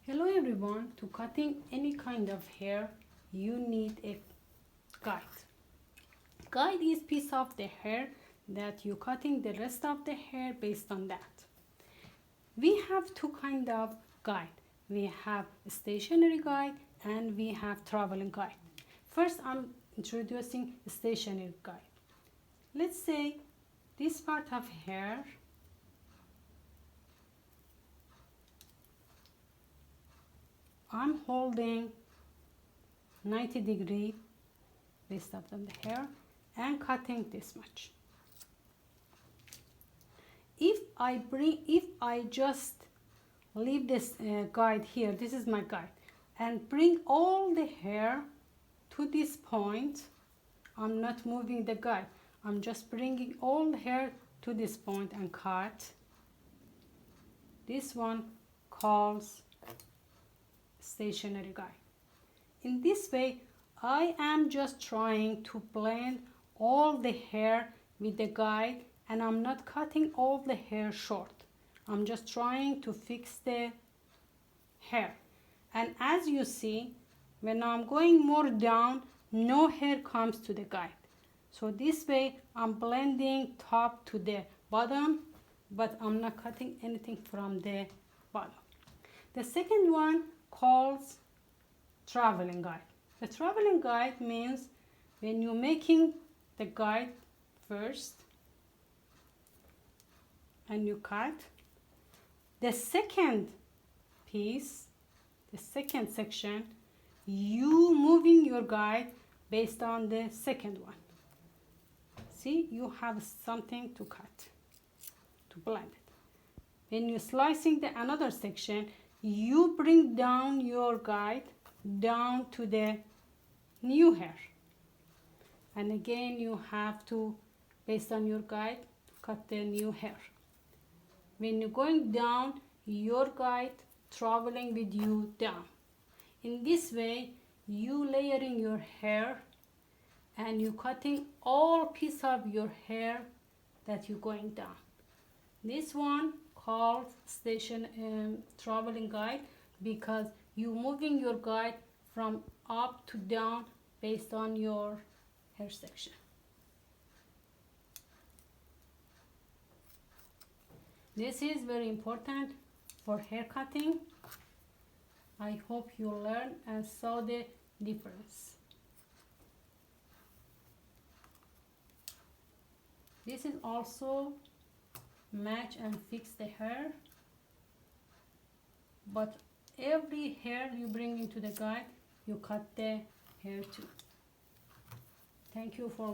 Hello everyone, to cutting any kind of hair you need a guide. Guide is piece of the hair that you cutting the rest of the hair based on that. We have two kind of guide. We have stationary guide and we have traveling guide. First I'm introducing stationary guide. Let's say this part of hair I'm holding 90-degree based on the hair and cutting this much. If I just leave this guide here, this is my guide, and bring all the hair to this point, I'm not moving the guide, I'm just bringing all the hair to this point and cut. This one calls stationary guide. In this way, I am just trying to blend all the hair with the guide, and I'm not cutting all the hair short. I'm just trying to fix the hair. And as you see, when I'm going more down, no hair comes to the guide. So this way, I'm blending top to the bottom, but I'm not cutting anything from the bottom. The second one calls traveling guide. The traveling guide means when you're making the guide first and you cut, the second piece, the second section, you moving your guide based on the second one. See, you have something to cut, to blend it. When you're slicing the another section, you bring down your guide down to the new hair, and again you have to, based on your guide, cut the new hair. When you're going down, your guide traveling with you down. In this way, you layering your hair and you cutting all piece of your hair that you're going down. This one called traveling guide because you moving your guide from up to down based on your hair section. This is very important for hair cutting. I hope you learn and saw the difference. This is also match and fix the hair, but every hair you bring into the guide, you cut the hair too. Thank you for